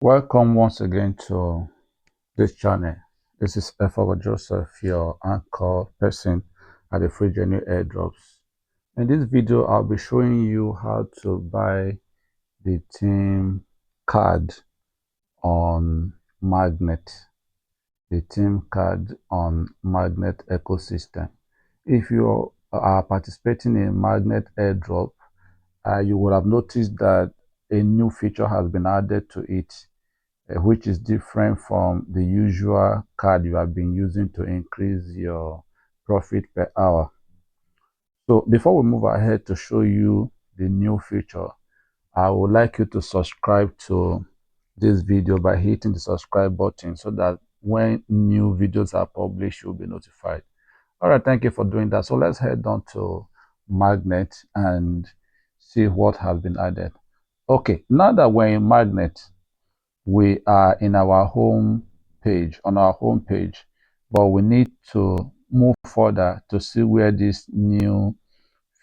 Welcome once again to this channel. This is Effa Joseph, your anchor person at the free Magnet Airdrops. In this video, I'll be showing you how to buy the team card on Magnet, the team card on Magnet ecosystem. If you are participating in Magnet Airdrop, you would have noticed that a new feature has been added to it, which is different from the usual card you have been using to increase your profit per hour. So before we move ahead to show you the new feature, I would like you to subscribe to this video by hitting the subscribe button so that when new videos are published, you'll be notified. All right, thank you for doing that. So let's head on to Magnet and see what has been added. Okay, now that we're in Magnet, we are in our home page, on our home page, but we need to move further to see where this new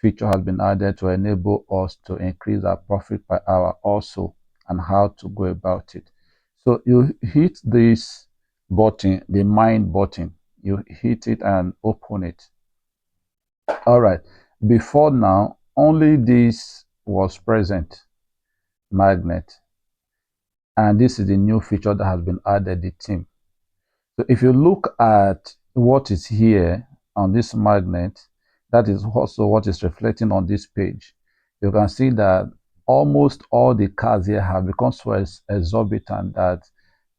feature has been added to enable us to increase our profit per hour also, and how to go about it. So you hit this button, the mine button, you hit it and open it. All right, before now only this was present, Magnet, and this is the new feature that has been added, the team. So if you look at what is here on this magnet, that is also what is reflecting on this page. You can see that almost all the cards here have become so exorbitant that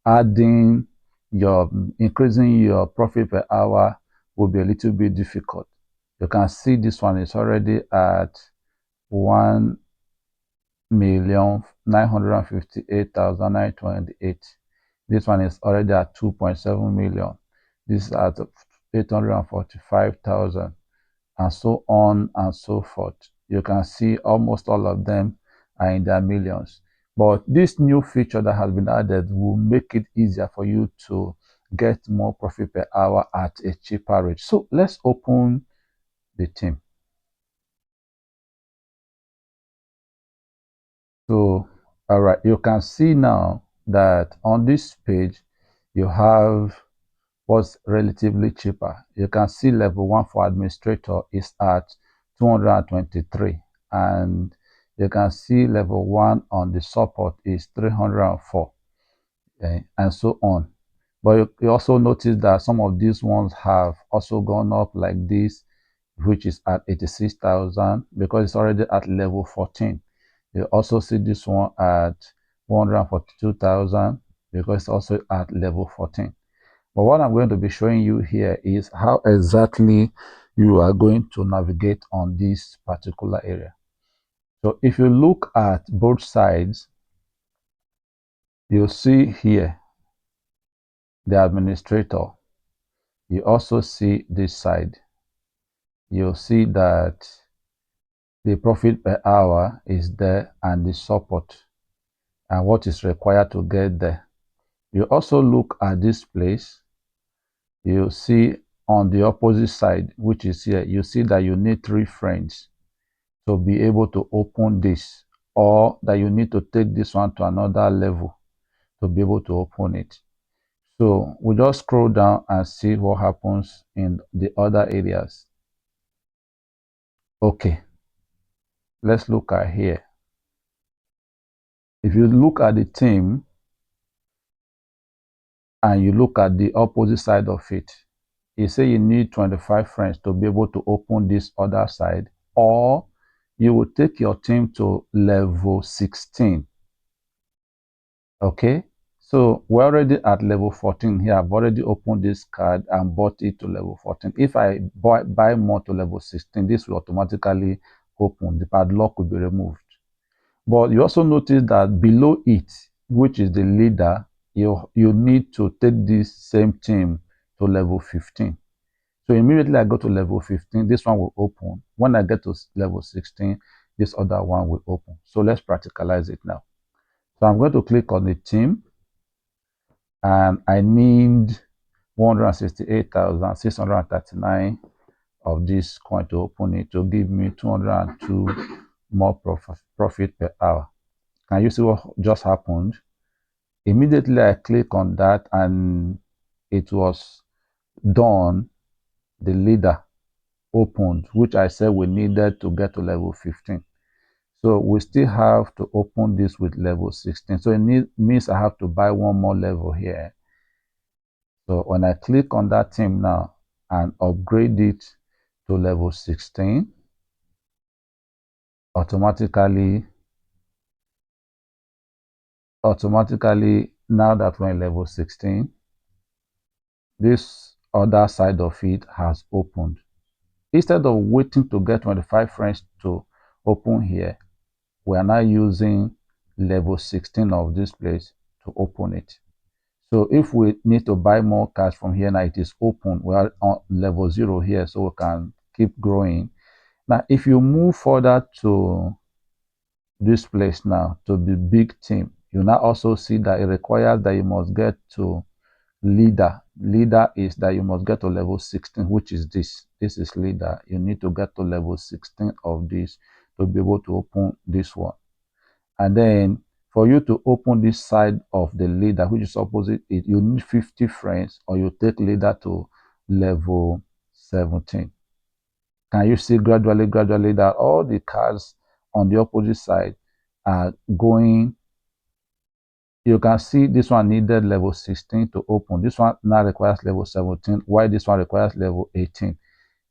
adding increasing your profit per hour will be a little bit difficult. You can see this one is already at 1,958,928. This one is already at 2.7 million. This is at 845,000, and so on and so forth. You can see almost all of them are in their millions. But this new feature that has been added will make it easier for you to get more profit per hour at a cheaper rate. So let's open the team. So, all right, you can see now that on this page, you have what's relatively cheaper. You can see level 1 for administrator is at 223, and you can see level 1 on the support is 304, and so on. But you also notice that some of these ones have also gone up like this, which is at 86,000 because it's already at level 14. You also see this one at 142,000 because it's also at level 14. But what I'm going to be showing you here is how exactly you are going to navigate on this particular area. So if you look at both sides, you'll see here the administrator. You also see this side. You'll see that the profit per hour is there and the support and what is required to get there. You also look at this place. You see on the opposite side, which is here, you see that you need 3 friends to be able to open this, or that you need to take this one to another level to be able to open it. So we just scroll down and see what happens in the other areas. Okay, let's look at here. If you look at the team and you look at the opposite side of it, you say you need 25 friends to be able to open this other side, or you will take your team to level 16. Okay, so we're already at level 14 here. I've already opened this card and bought it to level 14. If I buy more to level 16, this will automatically open. The padlock will be removed. But you also notice that below it, which is the leader, you need to take this same team to level 15. So immediately I go to level 15, this one will open. When I get to level 16, this other one will open. So let's practicalize it now. So I'm going to click on the team, and I need 168,639 of this coin to open it to give me 202 more profit per hour. Can you see what just happened? Immediately I click on that and it was done. The leader opened, which I said we needed to get to level 15. So we still have to open this with level 16. So means I have to buy one more level here. So when I click on that team now and upgrade it to level 16, automatically now that we're in level 16, this other side of it has opened. Instead of waiting to get 25 friends to open here, we are now using level 16 of this place to open it. So if we need to buy more cards from here, now it is open. We are on level 0 here, so we can keep growing. Now, if you move further to this place now, to the big team, you now also see that it requires that you must get to leader. Leader is that you must get to level 16, which is this. This is leader. You need to get to level 16 of this to be able to open this one. And then for you to open this side of the leader, which is opposite it, you need 50 friends, or you take leader to level 17. Can you see gradually that all the cards on the opposite side are going? You can see this one needed level 16 to open. This one now requires level 17, while this one requires level 18.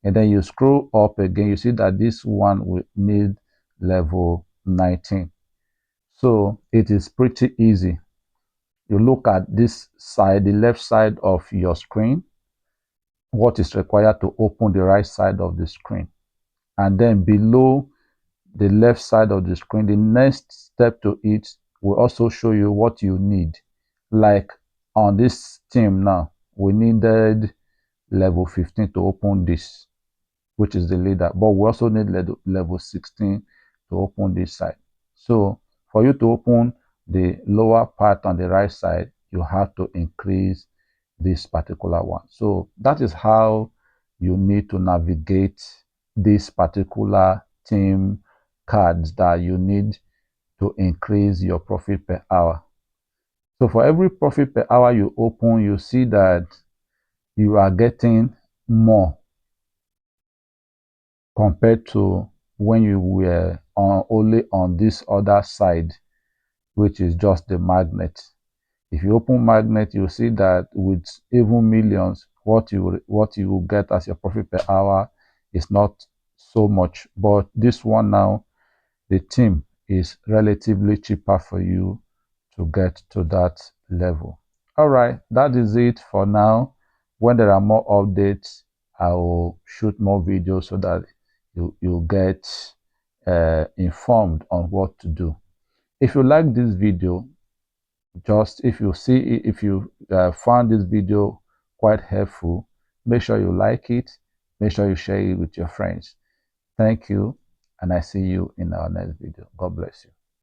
And then you scroll up again, you see that this one will need level 19. So it is pretty easy. You look at this side, the left side of your screen, what is required to open the right side of the screen. And then below the left side of the screen, the next step to it will also show you what you need. Like on this team now, we needed level 15 to open this, which is the leader, but we also need level 16 to open this side. So for you to open the lower part on the right side, you have to increase this particular one. So that is how you need to navigate this particular team cards that you need to increase your profit per hour. So for every profit per hour you open, you see that you are getting more compared to when you were only on this other side, which is just the magnet. If you open magnet, you see that with even millions, what you will get as your profit per hour is not so much. But this one now, the team is relatively cheaper for you to get to that level. All right, that is it for now. When there are more updates, I will shoot more videos so that you get informed on what to do. If you like this video, just if you found this video quite helpful, make sure you like it, make sure you share it with your friends. Thank you, and I see you in our next video. God bless you.